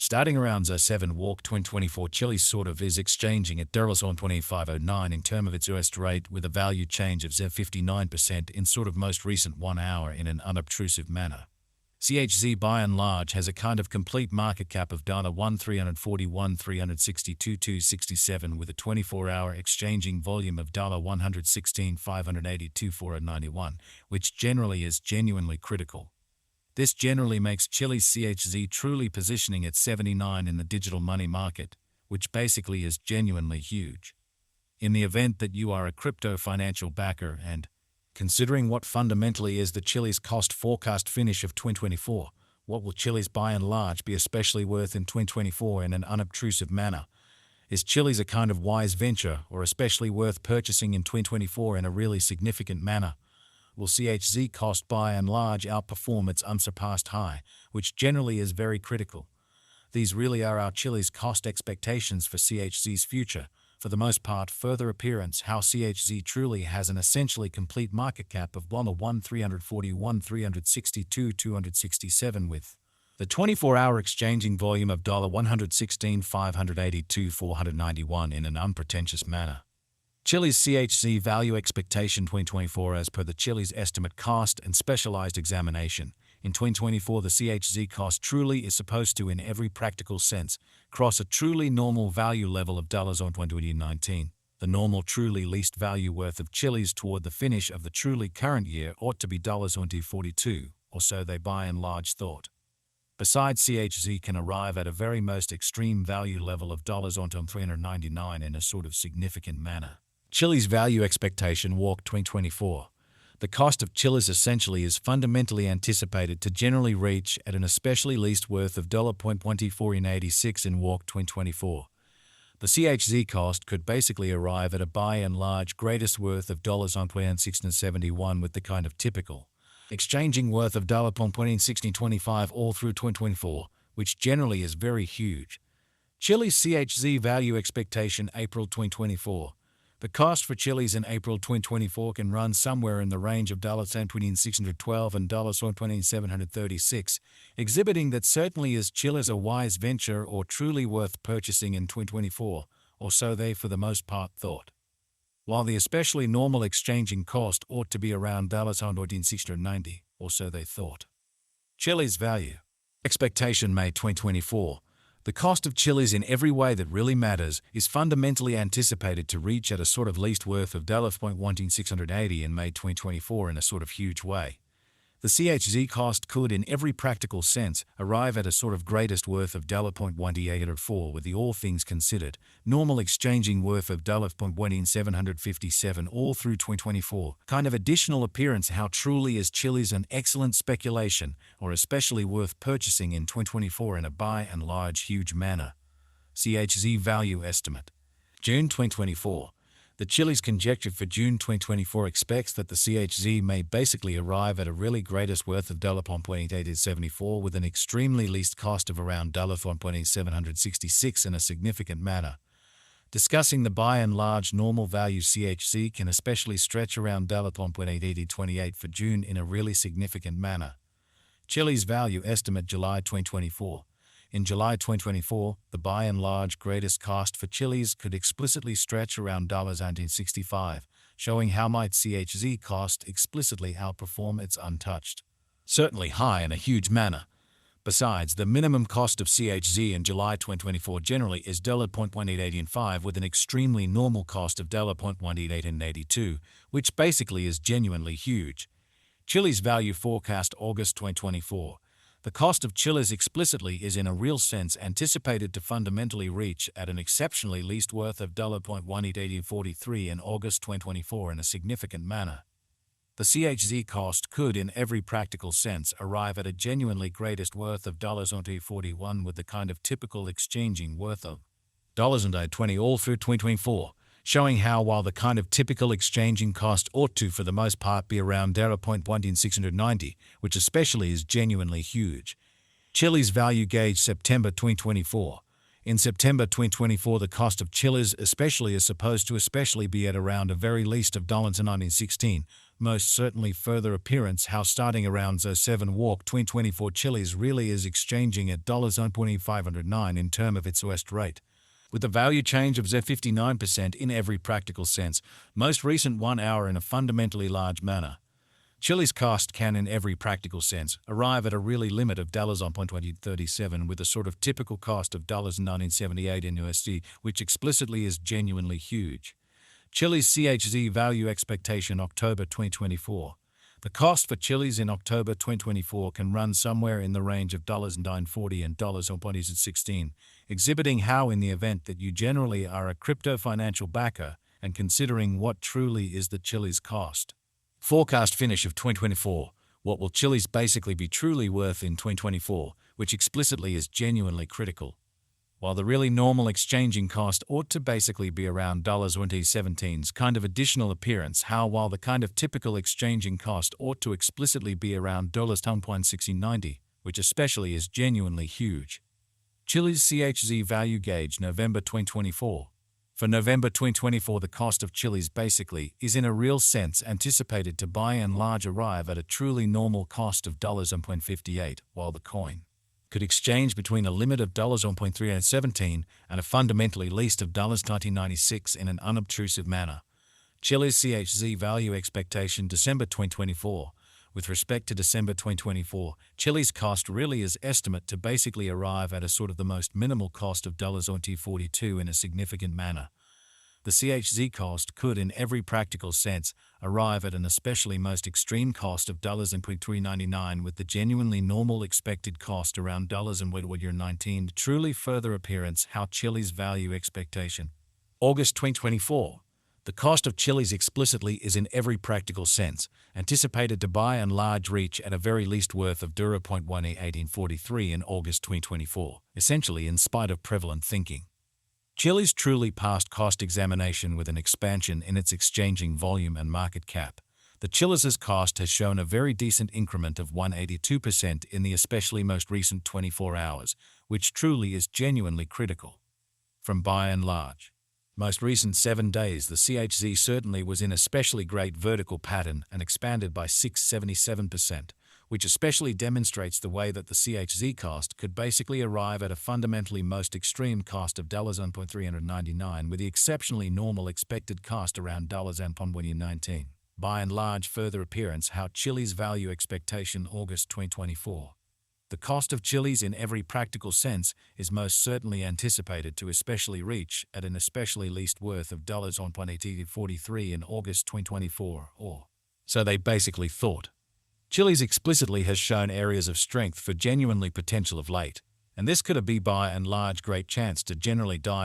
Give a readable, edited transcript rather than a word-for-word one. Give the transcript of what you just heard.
Starting around 07 walk 2024, Chilliz sort of is exchanging at on 2509 in terms of its US rate with a value change of 59% in sort of most recent 1 hour in an unobtrusive manner. CHZ by and large has a kind of complete market cap of $1,341,362,267 with a 24-hour exchanging volume of $116,582,491, which generally is genuinely critical. This generally makes Chilliz CHZ truly positioning at 79 in the digital money market, which basically is genuinely huge. In the event that you are a crypto financial backer and, considering what fundamentally is the Chilliz cost forecast finish of 2024, what will Chilliz by and large be especially worth in 2024 in an unobtrusive manner? Is Chilliz a kind of wise venture or especially worth purchasing in 2024 in a really significant manner? Will CHZ cost by and large outperform its unsurpassed high, which generally is very critical? These really are our Chilliz cost expectations for CHZ's future. For the most part, further appearance how CHZ truly has an essentially complete market cap of $1,341,362,267 with the 24-hour exchanging volume of $116,582,491 in an unpretentious manner. Chilliz CHZ value expectation 2024 as per the Chilliz estimate cost and specialized examination. In 2024, the CHZ cost truly is supposed to, in every practical sense, cross a truly normal value level of dollars on 2019. The normal truly least value worth of Chilliz toward the finish of the truly current year ought to be dollars on 42, or so they by and large thought. Besides, CHZ can arrive at a very most extreme value level of dollars on 399 in a sort of significant manner. Chilliz value expectation walk 2024. The cost of Chilliz essentially is fundamentally anticipated to generally reach at an especially least worth of $0.2486 in walk 2024. The CHZ cost could basically arrive at a by and large greatest worth of $1.671 with the kind of typical exchanging worth of $1.1625 all through 2024, which generally is very huge. Chilliz CHZ value expectation April 2024. The cost for Chilliz in April 2024 can run somewhere in the range of $1.612 and $1.736, exhibiting that certainly is Chilliz a wise venture or truly worth purchasing in 2024, or so they for the most part thought. While the especially normal exchanging cost ought to be around $1.690, or so they thought. Chilliz value expectation May 2024. The cost of Chilliz in every way that really matters is fundamentally anticipated to reach at a sort of least worth of $1.680 in May 2024 in a sort of huge way. The CHZ cost could, in every practical sense, arrive at a sort of greatest worth of $0.1884 with the all things considered, normal exchanging worth of $0.1757 all through 2024, kind of additional appearance how truly is Chilliz an excellent speculation or especially worth purchasing in 2024 in a by and large huge manner. CHZ value estimate. June 2024. The Chilliz conjecture for June 2024 expects that the CHZ may basically arrive at a really greatest worth of $0.1874 with an extremely least cost of around $1.766 in a significant manner. Discussing the by and large normal value CHZ can especially stretch around $0.8028 for June in a really significant manner. Chilliz value estimate July 2024. In July 2024, the by and large greatest cost for Chilliz could explicitly stretch around $19.65, showing how might CHZ cost explicitly outperform its untouched, certainly high in a huge manner. Besides, the minimum cost of CHZ in July 2024 generally is $0.1885 with an extremely normal cost of $0.1882, which basically is genuinely huge. Chilliz value forecast August 2024. The cost of Chilliz explicitly is in a real sense anticipated to fundamentally reach at an exceptionally least worth of $0.1843 in August 2024 in a significant manner. The CHZ cost could, in every practical sense, arrive at a genuinely greatest worth of $0.41 with the kind of typical exchanging worth of $20 all through 2024. Showing how while the kind of typical exchanging cost ought to for the most part be around $0.1690, which especially is genuinely huge. Chilliz value gauge September 2024. In September 2024, the cost of Chilliz especially is supposed to especially be at around a very least of $19.16, most certainly further appearance how starting around 07 walk 2024 Chilliz really is exchanging at $1.509 in term of its West rate, with the value change of 59% in every practical sense, most recent 1 hour in a fundamentally large manner. Chilliz cost can in every practical sense arrive at a really limit of $1.2037 with a sort of typical cost of $1978 in USD, which explicitly is genuinely huge. Chilliz CHZ value expectation October 2024. The cost for Chilliz in October 2024 can run somewhere in the range of $9.40 and $1.16, exhibiting how in the event that you generally are a crypto financial backer and considering what truly is the Chilliz cost. Forecast finish of 2024. What will Chilliz basically be truly worth in 2024, which explicitly is genuinely critical? While the really normal exchanging cost ought to basically be around $2017's kind of additional appearance, how while the kind of typical exchanging cost ought to explicitly be around $10.6090, which especially is genuinely huge. Chilliz CHZ value gauge November 2024. For November 2024, the cost of Chilliz basically is in a real sense anticipated to by and large arrive at a truly normal cost of $1.58, while the coin could exchange between a limit of $1.317 and a fundamentally least of $19.96 in an unobtrusive manner. Chilliz CHZ value expectation December 2024. With respect to December 2024, Chilliz cost really is estimate to basically arrive at a sort of the most minimal cost of $0.42 in a significant manner. The CHZ cost could in every practical sense arrive at an especially most extreme cost of $3.99 with the genuinely normal expected cost around $19. Truly further appearance how Chilliz value expectation. August 2024. The cost of Chilliz explicitly is in every practical sense anticipated to by and large reach at a very least worth of $0.1843 in August 2024, essentially in spite of prevalent thinking. Chilliz truly passed cost examination with an expansion in its exchanging volume and market cap. The Chilliz's cost has shown a very decent increment of 182% in the especially most recent 24 hours, which truly is genuinely critical. From by and large most recent 7 days, the CHZ certainly was in especially great vertical pattern and expanded by 677%, which especially demonstrates the way that the CHZ cost could basically arrive at a fundamentally most extreme cost of $1.399 with the exceptionally normal expected cost around $1.19. By and large further appearance how Chilliz value expectation August 2024. The cost of Chilliz in every practical sense is most certainly anticipated to especially reach at an especially least worth of $1.1843 in August 2024, or so they basically thought. Chilliz explicitly has shown areas of strength for genuinely potential of late, and this could be by and large great chance to generally die